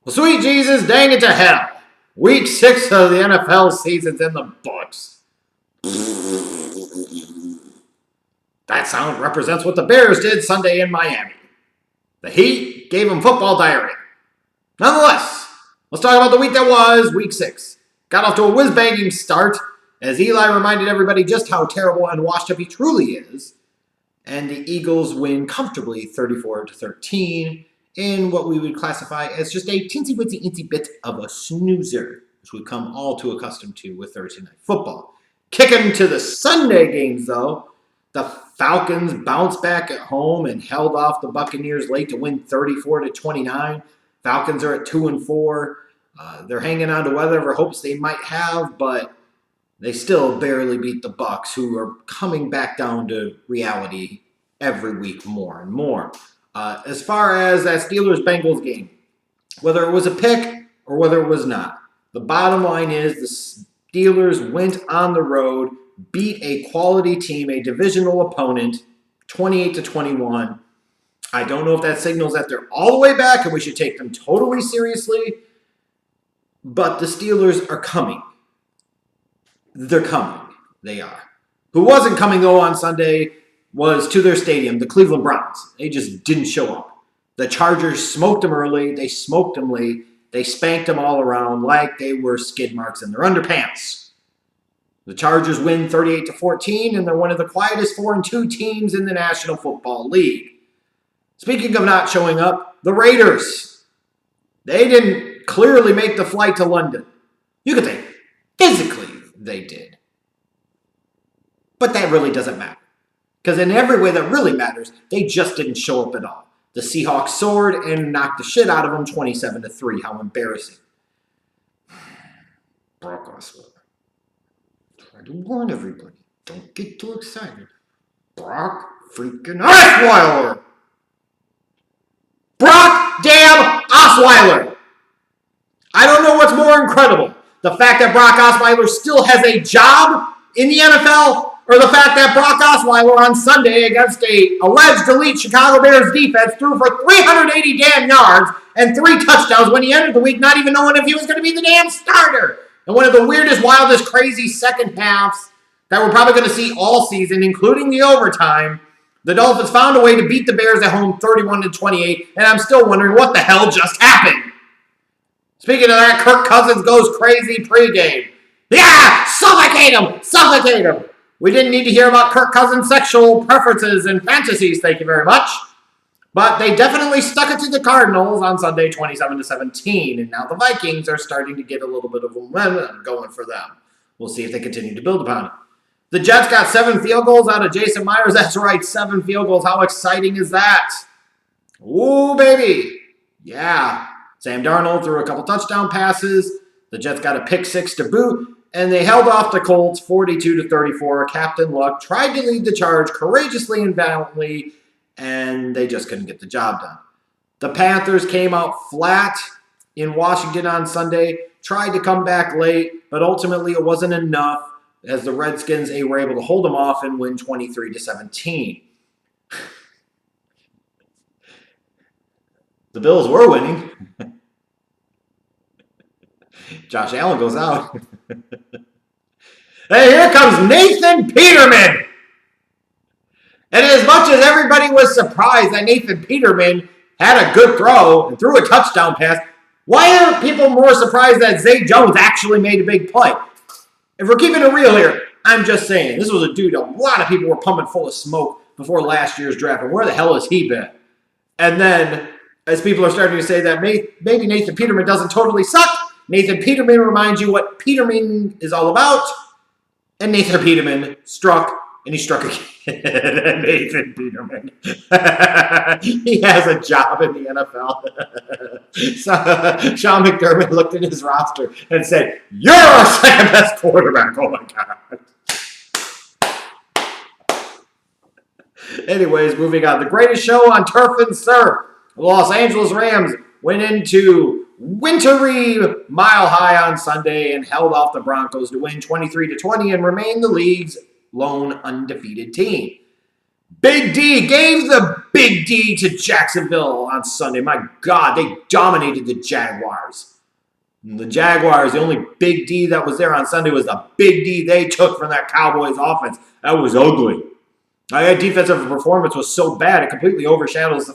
Well, sweet Jesus, dang it to hell. Week 6 of the NFL season's in the books. That sound represents what the Bears did Sunday in Miami. The Heat gave them football diarrhea. Nonetheless, let's talk about the week that was, week 6. Got off to a whiz-banging start as Eli reminded everybody just how terrible and washed up he truly is. And the Eagles win comfortably 34-13 in what we would classify as just a teensy-weensy bit of a snoozer, which we've come all too accustomed to with Thursday Night Football. Kicking to the Sunday games, though, the Falcons bounced back at home and held off the Buccaneers late to win 34-29. Falcons are at 2-4. They're hanging on to whatever hopes they might have, but they still barely beat the Bucs, who are coming back down to reality every week more and more. As far as that Steelers-Bengals game, whether it was a pick or whether it was not, the bottom line is the Steelers went on the road, beat a quality team, a divisional opponent, 28-21. I don't know if that signals that they're all the way back and we should take them totally seriously, but the Steelers are coming. They're coming. They are. Who wasn't coming, though, on Sunday was to their stadium, the Cleveland Browns. They just didn't show up. The Chargers smoked them early. They smoked them late. They spanked them all around like they were skid marks in their underpants. The Chargers win 38-14, and they're one of the quietest 4-2 teams in the National Football League. Speaking of not showing up, the Raiders. They didn't clearly make the flight to London. You could think physically they did. But that really doesn't matter. Because in every way that really matters, they just didn't show up at all. The Seahawks soared and knocked the shit out of them 27-3. How embarrassing. Brock Osweiler. Try to warn everybody. Don't get too excited. Brock freaking Osweiler! Brock damn Osweiler! I don't know what's more incredible. The fact that Brock Osweiler still has a job in the NFL, or the fact that Brock Osweiler on Sunday against a alleged elite Chicago Bears defense threw for 380 damn yards and 3 touchdowns when he entered the week not even knowing if he was going to be the damn starter. And one of the weirdest, wildest, crazy second halves that we're probably going to see all season, including the overtime. The Dolphins found a way to beat the Bears at home 31-28, and I'm still wondering what the hell just happened. Speaking of that, Kirk Cousins goes crazy pregame. Yeah! Suffocate him! Suffocate him! We didn't need to hear about Kirk Cousins' sexual preferences and fantasies, thank you very much. But they definitely stuck it to the Cardinals on Sunday, 27-17, and now the Vikings are starting to get a little bit of momentum going for them. We'll see if they continue to build upon it. The Jets got 7 field goals out of Jason Myers. That's right, 7 field goals. How exciting is that? Ooh, baby. Yeah. Sam Darnold threw a couple touchdown passes. The Jets got a pick 6 to boot. And they held off the Colts 42-34. Captain Luck tried to lead the charge courageously and valiantly, and they just couldn't get the job done. The Panthers came out flat in Washington on Sunday, tried to come back late, but ultimately it wasn't enough as the Redskins were able to hold them off and win 23-17. The Bills were winning. Josh Allen goes out. Hey, here comes Nathan Peterman. And as much as everybody was surprised that Nathan Peterman had a good throw and threw a touchdown pass, why are people more surprised that Zay Jones actually made a big play? If we're keeping it real here, I'm just saying, this was a dude a lot of people were pumping full of smoke before last year's draft. And where the hell has he been? And then, as people are starting to say that maybe Nathan Peterman doesn't totally suck, Nathan Peterman reminds you what Peterman is all about. And Nathan Peterman struck, and he struck again. Nathan Peterman. He has a job in the NFL. So, Sean McDermott looked at his roster and said, "You're our second best quarterback." Oh, my God. Anyways, moving on. The greatest show on turf and surf. The Los Angeles Rams went into wintry Mile High on Sunday and held off the Broncos to win 23-20 and remain the league's lone undefeated team. Big D gave the Big D to Jacksonville on Sunday. My God, they dominated the Jaguars. The Jaguars, the only Big D that was there on Sunday was the Big D they took from that Cowboys offense. That was ugly. That defensive performance was so bad, it completely overshadows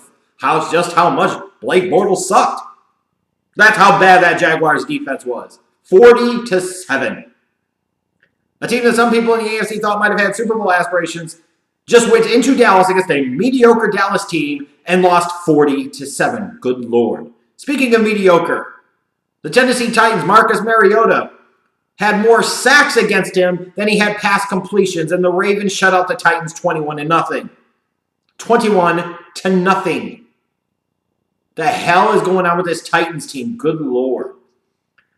just how much Blake Bortles sucked. That's how bad that Jaguars defense was. 40-7. A team that some people in the AFC thought might have had Super Bowl aspirations just went into Dallas against a mediocre Dallas team and lost 40-7. Good Lord. Speaking of mediocre, the Tennessee Titans' Marcus Mariota had more sacks against him than he had pass completions, and the Ravens shut out the Titans 21-0. 21-0. The hell is going on with this Titans team? Good Lord.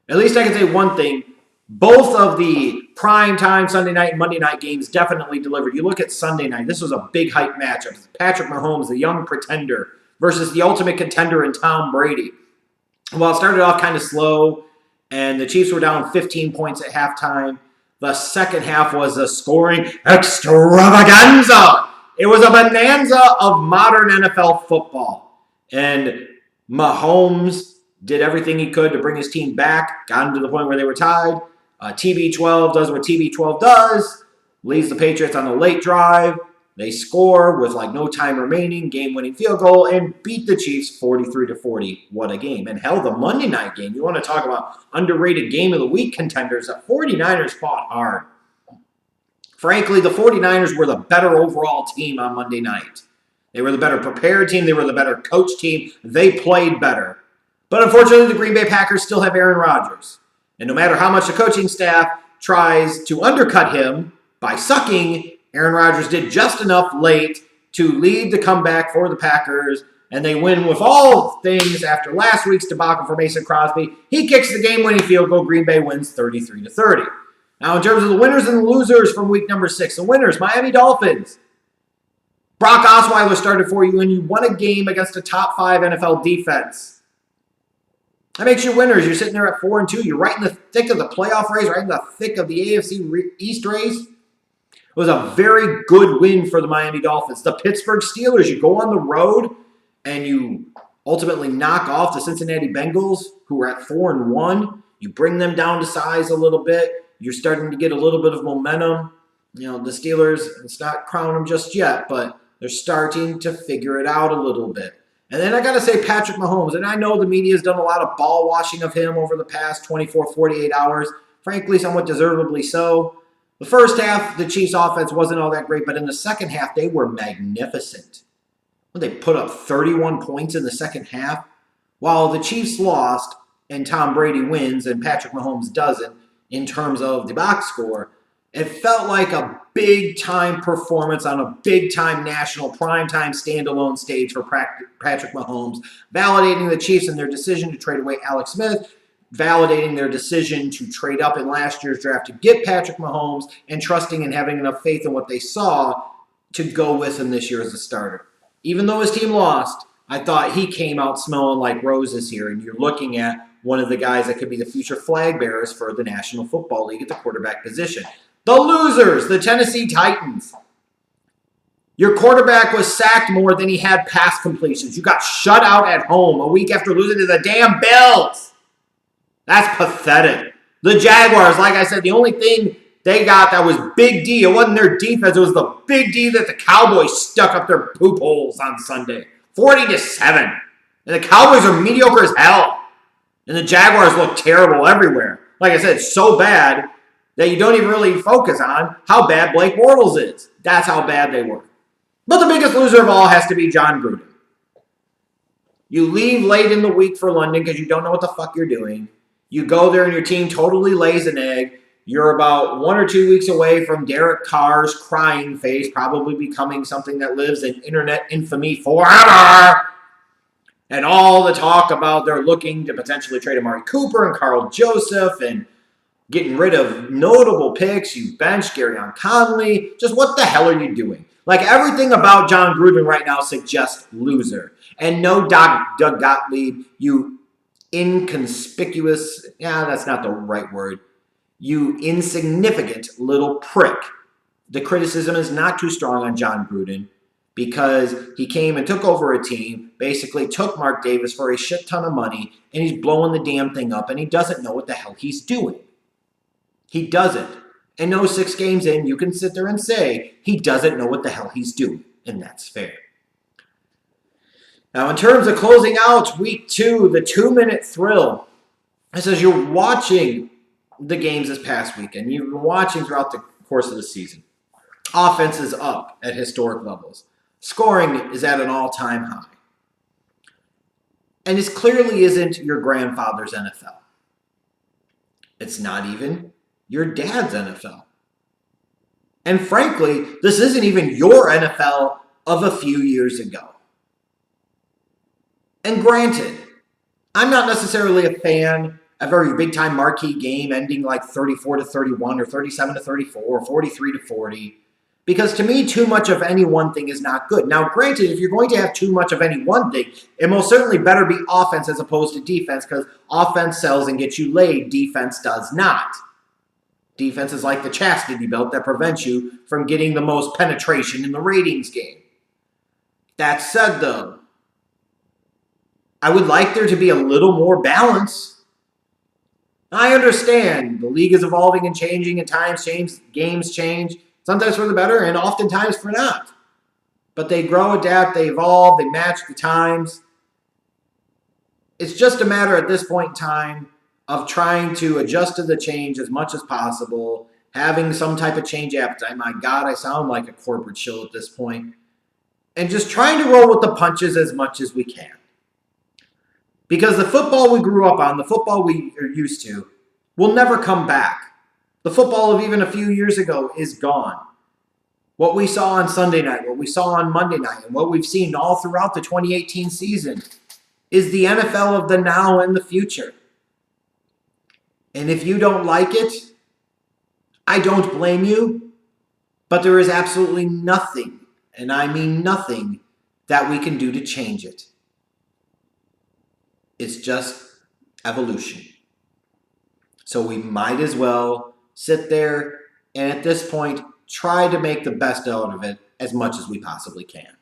At least I can say one thing. Both of the primetime Sunday night and Monday night games definitely delivered. You look at Sunday night, this was a big hype matchup. Patrick Mahomes, the young pretender, versus the ultimate contender in Tom Brady. Well, it started off kind of slow, and the Chiefs were down 15 points at halftime. The second half was a scoring extravaganza. It was a bonanza of modern NFL football. And Mahomes did everything he could to bring his team back, got him to the point where they were tied. TB12 does what TB12 does, leads the Patriots on a late drive. They score with no time remaining, game-winning field goal, and beat the Chiefs 43-40. What a game. And hell, the Monday night game, you want to talk about underrated game of the week contenders. The 49ers fought hard. Frankly, the 49ers were the better overall team on Monday night. They were the better prepared team. They were the better coach team. They played better. But unfortunately, the Green Bay Packers still have Aaron Rodgers. And no matter how much the coaching staff tries to undercut him by sucking, Aaron Rodgers did just enough late to lead the comeback for the Packers, and they win with all things after last week's debacle for Mason Crosby. He kicks the game-winning field goal. Green Bay wins 33-30. Now, in terms of the winners and the losers from week number 6, the winners, Miami Dolphins. Brock Osweiler started for you, and you won a game against a top 5 NFL defense. That makes you winners. You're sitting there at 4-2. You're right in the thick of the playoff race, right in the thick of the AFC East race. It was a very good win for the Miami Dolphins. The Pittsburgh Steelers, you go on the road and you ultimately knock off the Cincinnati Bengals, who were at 4-1. You bring them down to size a little bit. You're starting to get a little bit of momentum. The Steelers, it's not crowning them just yet, but they're starting to figure it out a little bit. And then I got to say Patrick Mahomes, and I know the media has done a lot of ball washing of him over the past 24, 48 hours. Frankly, somewhat deservedly so. The first half, the Chiefs' offense wasn't all that great, but in the second half, they were magnificent. They put up 31 points in the second half. While the Chiefs lost and Tom Brady wins and Patrick Mahomes doesn't in terms of the box score, it felt like a big-time performance on a big-time national primetime standalone stage for Patrick Mahomes, validating the Chiefs in their decision to trade away Alex Smith, validating their decision to trade up in last year's draft to get Patrick Mahomes, and trusting and having enough faith in what they saw to go with him this year as a starter. Even though his team lost, I thought he came out smelling like roses here, and you're looking at one of the guys that could be the future flag bearers for the National Football League at the quarterback position. The losers, the Tennessee Titans. Your quarterback was sacked more than he had pass completions. You got shut out at home a week after losing to the damn Bills. That's pathetic. The Jaguars, like I said, the only thing they got that was Big D, it wasn't their defense, it was the Big D that the Cowboys stuck up their poop holes on Sunday. 40-7. And the Cowboys are mediocre as hell. And the Jaguars look terrible everywhere. Like I said, so bad that you don't even really focus on how bad Blake Bortles is. That's how bad they were. But the biggest loser of all has to be Jon Gruden. You leave late in the week for London because you don't know what the fuck you're doing. You go there and your team totally lays an egg. You're about 1 or 2 weeks away from Derek Carr's crying face probably becoming something that lives in internet infamy forever. And all the talk about they're looking to potentially trade Amari Cooper and Carl Joseph and getting rid of notable picks. You bench Garyon Conley. Just what the hell are you doing? Like everything about Jon Gruden right now suggests loser. And no Doug Gottlieb, you inconspicuous, that's not the right word. You insignificant little prick. The criticism is not too strong on Jon Gruden. because he came and took over a team, basically took Mark Davis for a shit ton of money, and he's blowing the damn thing up, and he doesn't know what the hell he's doing. He doesn't. And no 6 games in, you can sit there and say he doesn't know what the hell he's doing, and that's fair. Now, in terms of closing out week 2, the 2-minute thrill, it says you're watching the games this past weekend. You've been watching throughout the course of the season. Offense is up at historic levels. Scoring is at an all-time high. And this clearly isn't your grandfather's NFL. It's not even your dad's NFL. And frankly, this isn't even your NFL of a few years ago. And granted, I'm not necessarily a fan of a very big-time marquee game ending like 34-31 or 37-34 or 43-40. Because to me, too much of any one thing is not good. Now, granted, if you're going to have too much of any one thing, it most certainly better be offense as opposed to defense, because offense sells and gets you laid. Defense does not. Defense is like the chastity belt that prevents you from getting the most penetration in the ratings game. That said, though, I would like there to be a little more balance. I understand the league is evolving and changing, and times change, games change. Sometimes for the better and oftentimes for not. But they grow, adapt, they evolve, they match the times. It's just a matter at this point in time of trying to adjust to the change as much as possible, having some type of change appetite. My God, I sound like a corporate shill at this point. And just trying to roll with the punches as much as we can. Because the football we grew up on, the football we are used to, will never come back. The football of even a few years ago is gone. What we saw on Sunday night, what we saw on Monday night, and what we've seen all throughout the 2018 season is the NFL of the now and the future. And if you don't like it, I don't blame you, but there is absolutely nothing, and I mean nothing, that we can do to change it. It's just evolution. So we might as well sit there and at this point try to make the best out of it as much as we possibly can.